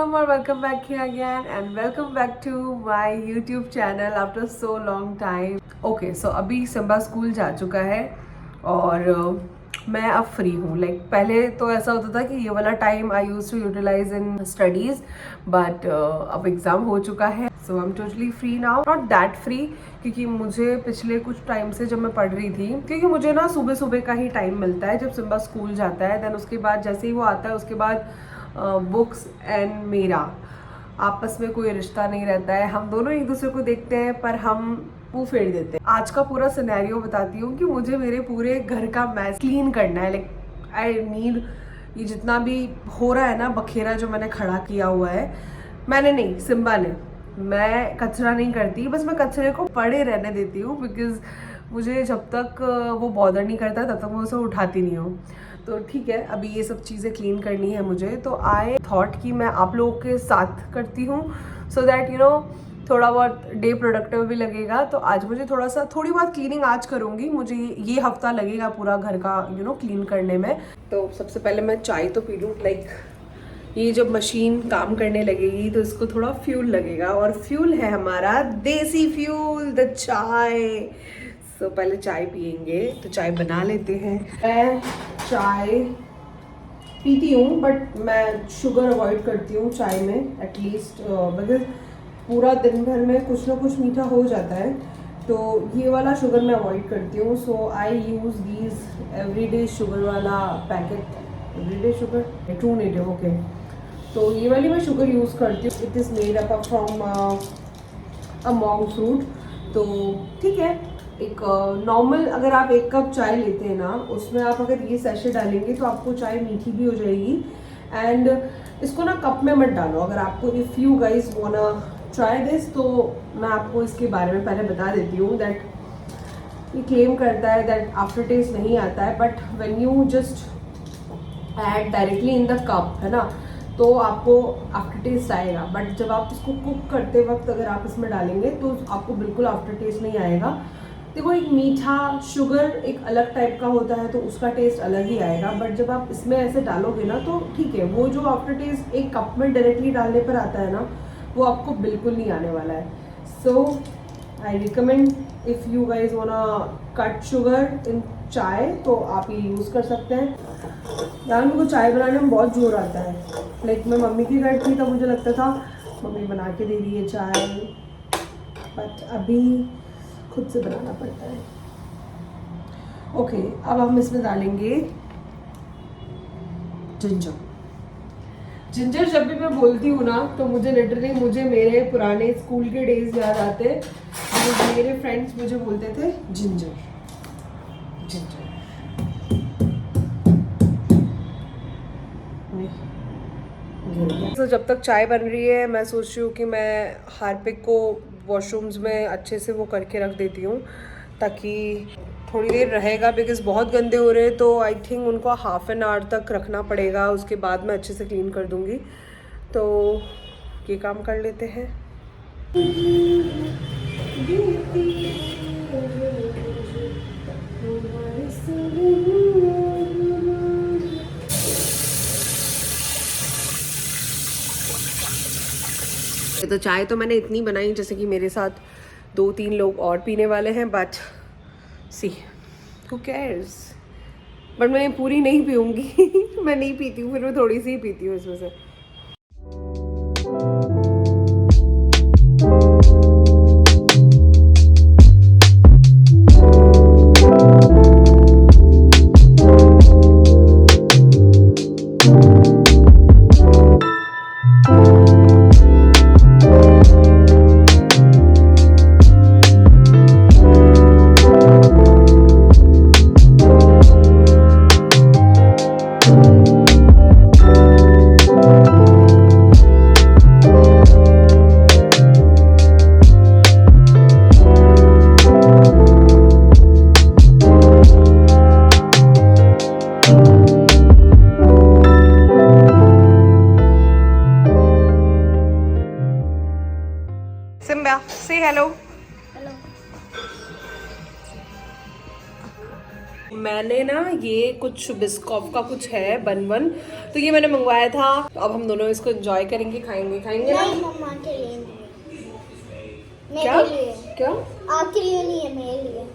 Assalamualaikum or welcome back here again and welcome back to my YouTube channel after so long time. Okay, so अभी Simba school जा चुका है और मैं अब फ्री हूँ. पहले तो ऐसा होता था कि ये वाला time I use to utilize in studies but अब एग्ज़ाम हो चुका है. So I am totally free now. Not that free क्योंकि मुझे पिछले कुछ टाइम से जब मैं पढ़ रही थी, क्योंकि मुझे ना सुबह सुबह का ही टाइम मिलता है जब सिम्बा स्कूल जाता है. देन उसके बाद जैसे ही वो आता है उसके बाद बुक्स एंड मेरा आपस में कोई रिश्ता नहीं रहता है. हम दोनों एक दूसरे को देखते हैं पर हम मुंह फेर देते हैं. आज का पूरा सिनेरियो बताती हूँ कि मुझे मेरे पूरे घर का मैस क्लीन करना है. आई नीड ये जितना भी हो रहा है ना बखेरा जो मैंने खड़ा किया हुआ है, मैंने नहीं, सिम्बा ने. मैं कचरा नहीं करती, बस मैं कचरे को पड़े रहने देती हूँ बिकॉज मुझे जब तक वो बॉदर नहीं करता तब तक मैं उसे उठाती नहीं हूँ. तो ठीक है, अभी ये सब चीज़ें क्लीन करनी है मुझे. तो आई थॉट कि मैं आप लोगों के साथ करती हूँ सो दैट यू नो थोड़ा बहुत डे प्रोडक्टिव भी लगेगा. तो आज मुझे थोड़ी बहुत क्लीनिंग आज करूँगी. मुझे ये हफ्ता लगेगा पूरा घर का क्लीन करने में. तो सबसे पहले मैं चाय तो पी लूँ. ये जब मशीन काम करने लगेगी तो इसको थोड़ा फ्यूल लगेगा और फ्यूल है हमारा देसी फ्यूल, द चाय. तो पहले चाय पियेंगे, तो चाय बना लेते हैं. मैं चाय पीती हूँ बट मैं शुगर अवॉइड करती हूँ चाय में एटलीस्ट बिकॉज पूरा दिन भर में कुछ ना कुछ मीठा हो जाता है. तो ये वाला शुगर मैं अवॉइड करती हूँ. सो आई यूज़ दीज एवरीडे शुगर वाला packet. Everyday sugar true native. Okay, तो ये वाली मैं शुगर यूज़ करती हूँ. It is made up from a मॉन्ग fruit. तो ठीक है, एक नॉर्मल अगर आप एक कप चाय लेते हैं ना, उसमें आप अगर ये सैशे डालेंगे तो आपको चाय मीठी भी हो जाएगी. एंड इसको ना कप में मत डालो. अगर आपको if you guys वांना try this, तो मैं आपको इसके बारे में पहले बता देती हूँ दैट ये क्लेम करता है दैट आफ्टर टेस्ट नहीं आता है, but when you just add directly in the cup, है ना, तो आपको आफ्टर टेस्ट आएगा. बट जब आप इसको कुक करते वक्त अगर आप इसमें डालेंगे तो आपको बिल्कुल आफ्टर टेस्ट नहीं आएगा. देखो, एक मीठा शुगर एक अलग टाइप का होता है तो उसका टेस्ट अलग ही आएगा. बट जब आप इसमें ऐसे डालोगे ना तो ठीक है, वो जो आफ्टर टेस्ट एक कप में डायरेक्टली डालने पर आता है ना, वो आपको बिल्कुल नहीं आने वाला है. So I recommend if you guys wanna cut sugar in chai तो आप ये यूज़ कर सकते हैं. यार मेरे को चाय बनाने में बहुत जोर आता है. मैं मम्मी की घर थी तब मुझे लगता था मम्मी बना के दे रही है चाय, बट अभी खुद से बनाना पड़ता है. ओके, अब हम इसमें डालेंगे जिंजर. जिंजर जब भी मैं बोलती हूँ ना तो मुझे मेरे पुराने स्कूल के डेज याद आते हैं. मेरे फ्रेंड्स मुझे बोलते थे जिंजर जिंजर. तो जब तक चाय बन रही है मैं सोच रही हूँ कि मैं हार्पिक को वॉशरूम्स में अच्छे से वो करके रख देती हूँ ताकि थोड़ी देर रहेगा. बिकॉज बहुत गंदे हो रहे हैं तो आई थिंक उनको हाफ एन आवर तक रखना पड़ेगा. उसके बाद मैं अच्छे से क्लीन कर दूँगी. तो ये काम कर लेते हैं. तो चाय तो मैंने इतनी बनाई जैसे कि मेरे साथ 2-3 लोग और पीने वाले हैं. But see who cares. But मैं पूरी नहीं पीऊँगी. मैं नहीं पीती हूँ, फिर मैं थोड़ी सी ही पीती हूँ इसमें से. मैंने ना ये कुछ बिस्कॉफ का कुछ है बन, तो ये मैंने मंगवाया था। तो अब हम दोनों इसको एंजॉय करेंगे, खाएंगे ना। नहीं मम्मा के लिए नहीं, क्या मेरे लिए। क्या आपके लिए नहीं है, मेरे लिए।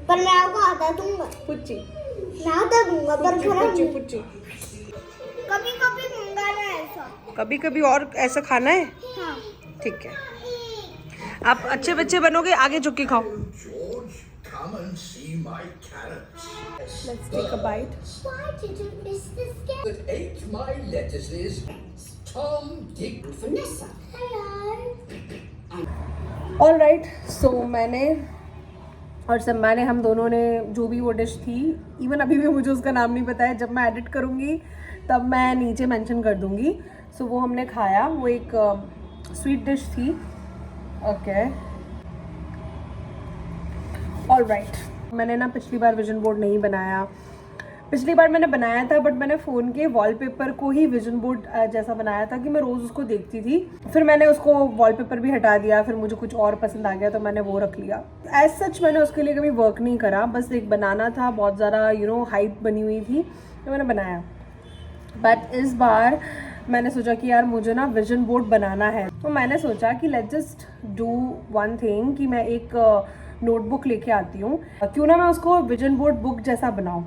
पर मैं आपको आधा दूंगा। पुच्ची मैं आधा दूंगा पर खराब नहीं। पुच्ची कभी कभी मंगाना है ऐसा। कभी कभी और ऐसा खाना है। हाँ। ठीक है, आप अच्छे बच्चे बनोगे, आगे झुक के खाओ। Come and see my carrots Let's take a bite. Why did you miss this game? that ate my lettuces. Tom, Dick, and Vanessa. Hello. All right, so मैंने और सिम्बा ने, हम दोनों ने जो भी वो डिश थी, इवन अभी भी मुझे उसका नाम नहीं पता है, जब मैं एडिट करूँगी तब मैं नीचे मेंशन कर दूँगी। सो वो हमने खाया, वो एक स्वीट डिश थी। Okay, all right. मैंने ना पिछली बार विजन बोर्ड नहीं बनाया, पिछली बार मैंने बनाया था बट मैंने फ़ोन के वॉलपेपर को ही विजन बोर्ड जैसा बनाया था कि मैं रोज़ उसको देखती थी। फिर मैंने उसको वॉलपेपर भी हटा दिया, फिर मुझे कुछ और पसंद आ गया तो मैंने वो रख लिया। एज सच मैंने उसके लिए कभी वर्क नहीं करा, बस एक बनाना था, बहुत ज़्यादा हाइप बनी हुई थी तो मैंने बनाया। बट इस बार मैंने सोचा कि यार मुझे ना विजन बोर्ड बनाना है, तो मैंने सोचा कि let's just do one thing कि मैं एक नोटबुक लेके आती हूँ, क्यों ना मैं उसको विजन बोर्ड बुक जैसा बनाऊँ।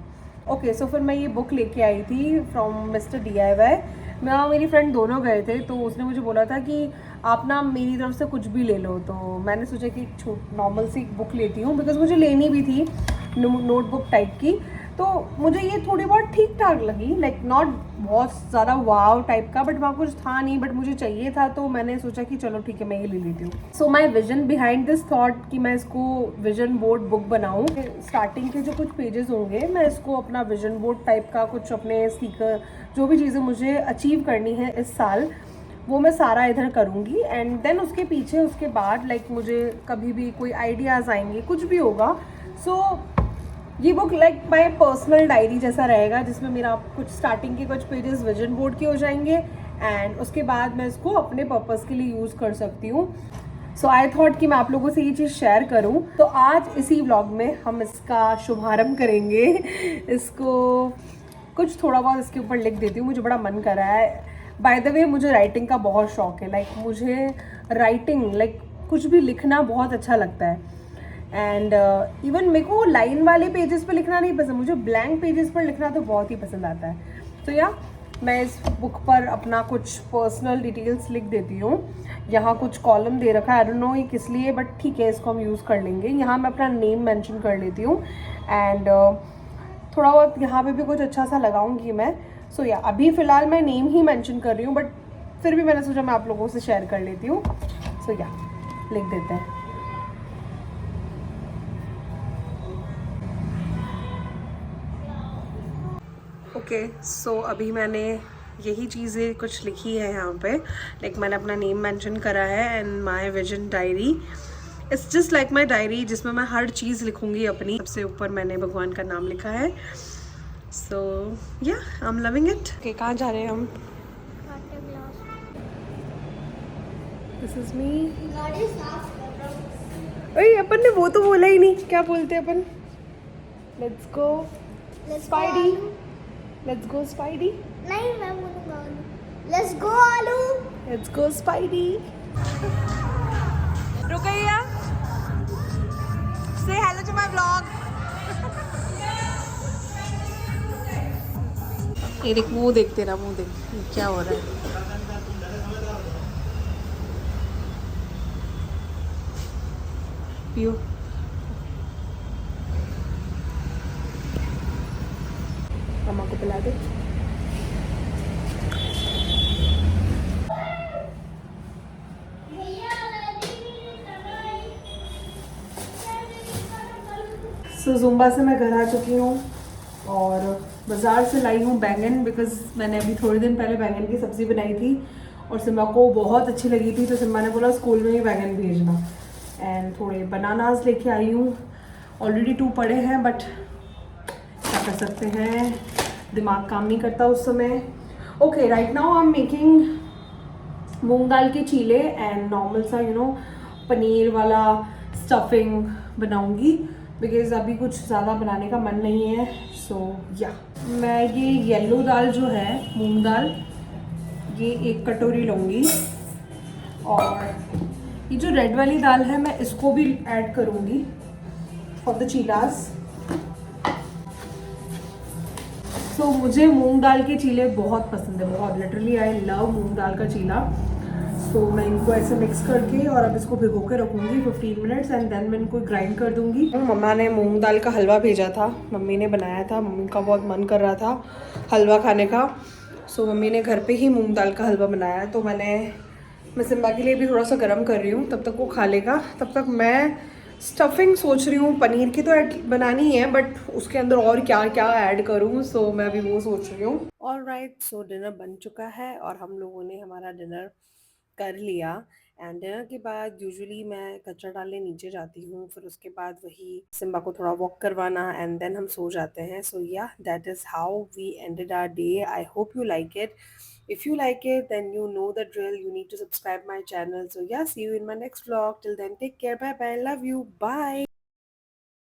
ओके, सो फिर मैं ये बुक लेके आई थी फ्रॉम मिस्टर DIY। मैं और मेरी फ्रेंड दोनों गए थे, तो उसने मुझे बोला था कि आप ना मेरी तरफ से कुछ भी ले लो, तो मैंने सोचा कि एक नॉर्मल सी बुक लेती हूँ, बिकॉज मुझे लेनी भी थी नोटबुक टाइप की। तो मुझे ये थोड़ी बहुत ठीक ठाक लगी, लाइक नॉट बहुत ज़्यादा वाव टाइप का, बट वहाँ कुछ था नहीं, बट मुझे चाहिए था, तो मैंने सोचा कि चलो ठीक है मैं ये ले लेती हूँ। So my vision behind this thought कि मैं इसको विजन बोर्ड बुक बनाऊँ। स्टार्टिंग के जो कुछ पेजेस होंगे मैं इसको अपना विजन बोर्ड टाइप का कुछ अपने स्पीकर, जो भी चीज़ें मुझे अचीव करनी है इस साल, वो मैं सारा इधर करूँगी। एंड देन उसके पीछे उसके बाद लाइक मुझे कभी भी कोई आइडियाज़ आएंगे, कुछ भी होगा, सो ये book like my personal diary जैसा रहेगा, जिसमें मेरा कुछ स्टार्टिंग के कुछ पेजेस विजन बोर्ड के हो जाएंगे एंड उसके बाद मैं इसको अपने पर्पस के लिए यूज़ कर सकती हूँ। सो आई थॉट कि मैं आप लोगों से ये चीज़ शेयर करूँ, तो आज इसी व्लॉग में हम इसका शुभारंभ करेंगे। इसको कुछ थोड़ा बहुत इसके ऊपर लिख देती हूँ, मुझे बड़ा मन कर रहा है। बाय द वे मुझे राइटिंग का बहुत शौक है, लाइक मुझे राइटिंग लाइक कुछ भी लिखना बहुत अच्छा लगता है। एंड इवन मेरे को लाइन वाले पेजेस पर लिखना नहीं पसंद, मुझे ब्लैंक पेजेस पर लिखना तो बहुत ही पसंद आता है। तो या मैं इस बुक पर अपना कुछ पर्सनल डिटेल्स लिख देती हूँ। यहाँ कुछ कॉलम दे रखा है, आई डोंट नो ये किस लिए, बट ठीक है इसको हम यूज़ कर लेंगे। यहाँ मैं अपना नेम मेंशन कर लेती हूँ एंड थोड़ा बहुत यहाँ पे भी कुछ अच्छा सा लगाऊंगी मैं। सो या अभी फ़िलहाल मैं नेम ही मेंशन कर रही हूँ, बट फिर भी मैंने सोचा मैं आप लोगों से शेयर कर लेती हूँ। सो या लिख देते हैं। ओके, सो अभी मैंने यही चीज़ें कुछ लिखी है यहाँ पे, लाइक मैंने अपना नेम मेंशन करा है and my vision diary. It's just like my diary, जिसमें मैं हर चीज़ लिखूँगी अपनी। सबसे ऊपर मैंने भगवान का नाम लिखा है। सो या I am loving it. Okay, कहाँ जा रहे हैं हम? This is me. अरे अपन ने वो तो बोला ही नहीं, क्या बोलते हैं अपन? Let's go Spidey, let's go Spidey. नहीं मैं बोलूँगा आलू। लेट्स गो आलू। Let's go spidey. रुकैया, से हेलो टू माय व्लॉग। ये देख, मुंह देख तेरा, मुंह देख क्या हो रहा है। पियो। मम्मा को पिला दे। सो जुम्बा से मैं घर आ चुकी हूँ और बाज़ार से लाई हूँ बैंगन, बिकॉज़ मैंने अभी थोड़े दिन पहले बैंगन की सब्ज़ी बनाई थी और सिम्बा को बहुत अच्छी लगी थी, तो सिम्बा ने बोला स्कूल में ही बैंगन भेजना। एंड थोड़े बनानास लेके आई हूँ, ऑलरेडी 2 पड़े हैं, बट क्या कर सकते हैं, दिमाग काम नहीं करता उस समय। Okay, right now I am making moong dal के चीले एंड नॉर्मल सा पनीर वाला स्टफिंग बनाऊंगी। बिकॉज़ अभी कुछ ज़्यादा बनाने का मन नहीं है। सो या मैं ये येलो दाल जो है, मूंग दाल, ये 1 कटोरी लूँगी। और ये जो रेड वाली दाल है मैं इसको भी ऐड करूँगी फॉर द चीलास। सो मुझे मूंग दाल के चीले बहुत पसंद है, बहुत, लिटरली आई लव मूंग दाल का चीला। सो मैं इनको ऐसे मिक्स करके और अब इसको भिगो के रखूँगी 15 मिनट्स एंड देन मैं इनको ग्राइंड कर दूँगी। मम्मा ने मूंग दाल का हलवा भेजा था, मम्मी ने बनाया था, मम्मी का बहुत मन कर रहा था हलवा खाने का। सो मम्मी ने घर पे ही मूंग दाल का हलवा बनाया, तो मैं सिम्बा के लिए भी थोड़ा सा गर्म कर रही हूँ, तब तक वो खा लेगा। तब तक मैं स्टफिंग सोच रही हूँ, पनीर की तो बनानी है, बट उसके अंदर और क्या क्या ऐड करूँ, सो मैं अभी वो सोच रही हूँ। ऑलराइट, सो डिनर बन चुका है और हम लोगों ने हमारा डिनर कर लिया। एंड डिनर के बाद यूजुअली मैं कचरा डालने नीचे जाती हूँ, फिर उसके बाद वही सिम्बा को थोड़ा वॉक करवाना एंड देन हम सो जाते हैं। So yeah that is how we ended our day. I hope you like it. If you like it, then you know the drill. You need to subscribe my channel. So yeah, see you in my next vlog. Till then, take care. Bye bye. Love you. Bye.